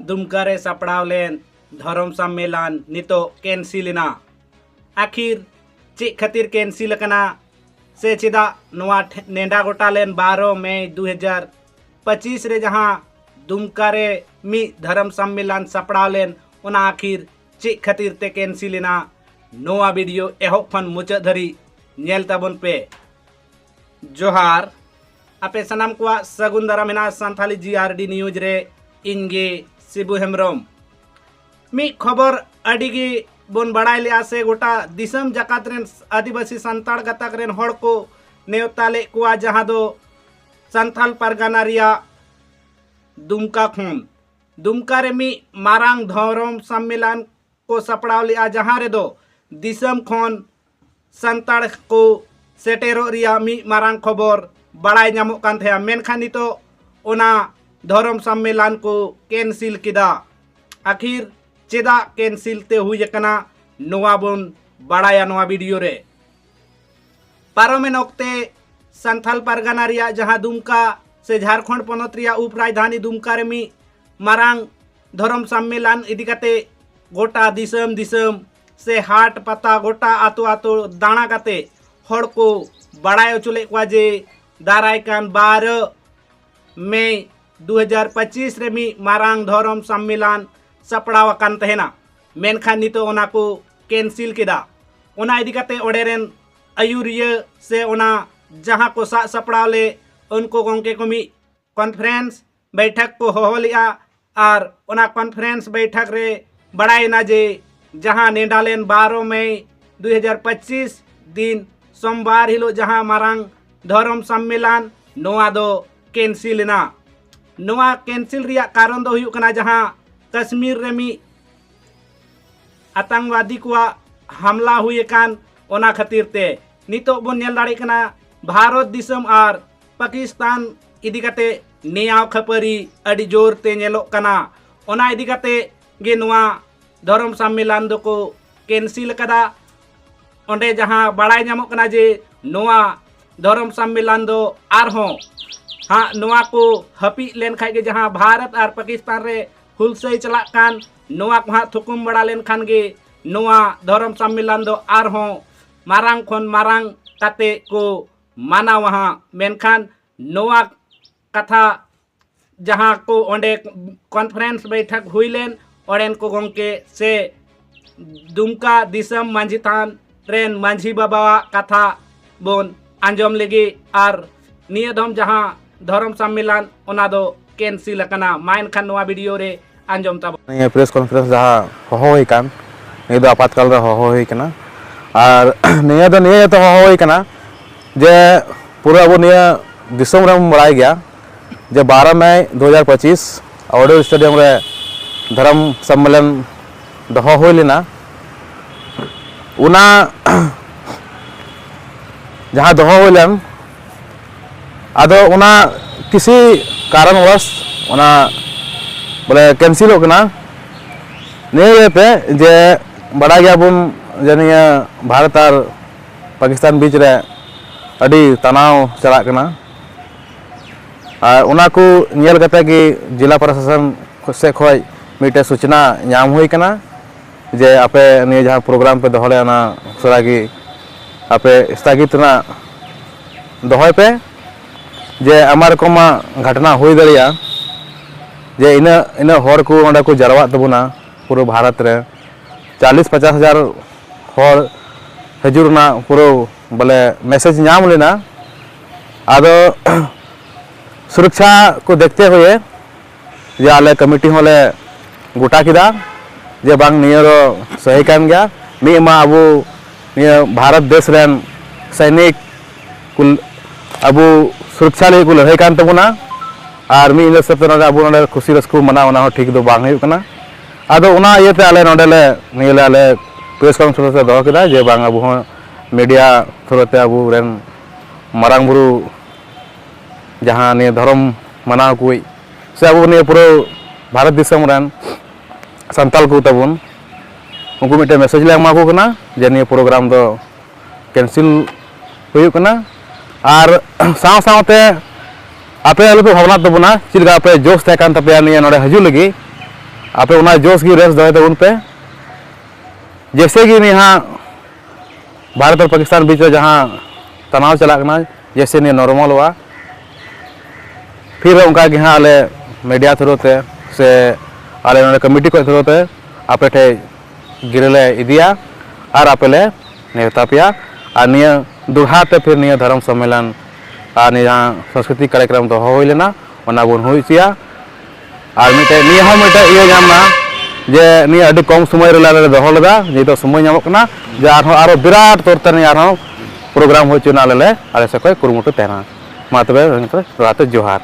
दुमका रे सपड़ाव लेन धर्म सम्मेलन नितो कैंसिलना आखिर चे खातिर कैंसिल कना से चेदा नवा नेंडा गोटा लेन 12 मई 2025 रे जहां दुमका रे मी धर्म सम्मेलन सपड़ाव लेन उना आखिर चे खातिर ते कैंसिलना नवा वीडियो एहब फन मुचाद धरी नेल ताबन पे जोहार आपे सनाम को सगुन दाराम सानथाली GRD न्यूज रे इनगे सिबु हेमरम मी खबर अडिगी बोन बड़ाई लिया से गोटा दिसम जकात रेन आदिवासी संताड़ गतक रेन हड़ को नेवता ले कुआ जहां दो संथाल परगना रिया दुमका खून दुमका रे मी मारांग धर्म सम्मेलन को सपड़ाव लिया जहां रे दो दिसम खोन संताड़ को सेटेरो रिया मी मारांग खबर बड़ाई नामो कान थे मेनखान नितो ओना धर्म सम्मेलन को कैंसिल किदा आखिर चेदा कैंसिल ते हुई कना नोआ बोन बड़ाया नोआ वीडियो रे पारोमेन ओक्ते संथाल परगना रिया जहां दुमका से झारखंड पनत रिया उप राजधानी दुमका रे मी मारांग धर्म सम्मेलन इदी कते गोटा दिसम दिसम से हाट पता गोटा आतो आतो दाना कते हड़ को बड़ाय चले को जे दाराय कान 12 मई 2025 रे मी मारांग धर्म सम्मेलन सपड़ाव कान तहेना मेनखान नितो ओना को कैंसिल किदा ओना इदी कते ओडेरेन आयुरिया से ओना जहां को सा सपड़ाव ले उनको गोंके को मी कॉन्फ्रेंस बैठक को होलिया और ओना कॉन्फ्रेंस बैठक रे बड़ाई ना जे जहां नेडालेन 12 मई 2025 दिन सोमवार हिलो जहां मारांग धर्म सम्मेलन नोआ दो कैंसिल ना नोआ कैंसिल रिया कारण दो हुयुक कना जहां कश्मीर रे मी आतंकवादी को हमला हुए कान ओना खातिर ते नितो बोन नेल दाड़े कना भारत दिसम और पाकिस्तान इदी कते नियाव खपरी अड़ी जोर ते नेलो कना ओना इदी कते गे नोआ धर्म सम्मेलन दो को कैंसिल कदा ओंडे जहां बड़ाई नामो कना जे नोआ धर्म सम्मेलन दो आरहों हाँ नोआ को हपी लेन खाई के जहां भारत और पाकिस्तान रे हुलसई चला कान नोआ को हाँ थुकुम बड़ा लेन खान गे नोआ धर्म सम्मेलन दो आरहों मारांग खोन मारांग काते को माना वहाँ मेनखान नोआ कथा जहां को ओंडे कॉन्फ्रेंस बैठक हुई लेन ओडेन को गोंके से दुमका दिसम मांझी थान रेन मांझी बाबा कथा बोन आंजम लेगे और नियदम जहां धर्म सम्मेलन ओना दो कैंसिल कना माइन खान नोआ वीडियो रे आंजम तब ये प्रेस कॉन्फ्रेंस जहां होई कान ये दो आपातकाल रे होई कना और निया तो होई कना जे पूरा वो निया दिसम रे बड़ाई गया जे 12 मई 2025 ऑडियो स्टेडियम रे धर्म सम्मेलन दहो होई लेना उना जहाँ दहो होलन आदो उना किसी कारणवश उना बोले कैंसिल होना नहीं पे जे बड़ा गया बुन जनिया भारत और पाकिस्तान बीच रे अड़ी तनाव चला कना और उना को नियल कते कि जिला प्रशासन से खोय मिटे सूचना नाम हुई कना जे आपे निये जहाँ प्रोग्राम पे दहोले ना सरा की आपे स्थगित ना दहोय पे जे अमार को मा घटना हुई दरिया जे इन इन हर को ओंडे को जरवा तबुना पूरा भारत रे 40-50 हजार हर हजुरना पूरा बोले मैसेज नाम लेना आदो सुरक्षा को देखते हुए जे आले कमिटी होले गोटा किदा जे बांग नियरो सही कान गया मी मा अबू भारत देश रेन सैनिक कुल अबू सुरक्षा ले को लड़ाई कान तबुना और मी इन सब अबू नडे खुशी रस्कु मना ओना ठीक दो बांग हुयुक कना आदो ओना इयते आले नडले नियले आले प्रेस कॉन्फ्रेंस दो किदा जे बांग अबू मीडिया थ्रोते अबू रेन मारांग बुरु जहां ने धर्म मनाव कोई से अबू ने पूरा भारत दिसम रेन संताल को तबुन उनको मिटे मैसेज ले एमा को कना जे ने प्रोग्राम दो कैंसिल हुयुक कना और साव सावते आपे आलो पे भावना तबुना चिलगा पे जोश ते कान तपे ने नडे हजू लगी आपे उना जोश की रेस दो उन पे जैसे कि यहाँ भारत और पाकिस्तान बीच में जहाँ तनाव चलाना जैसे नहीं नॉर्मल हुआ फिर उनका हाँ आले मीडिया थ्रू से आले कमिटी को थ्रू आपे ठे गिरले इदिया और आपे नेवता पे और निया दुहाते फिर निया धर्म सम्मेलन और निया सांस्कृतिक कार्यक्रम तो हो लेना बन हुआ और मिटे निया मिटे ये नामना जे निया अभी कम समय रे दो लेदा जे तो समय नामकना जे आरो विराट तौर नहीं प्रोग्राम हो चुना ले से कुरुमुटु तेना मा तबे जोहार।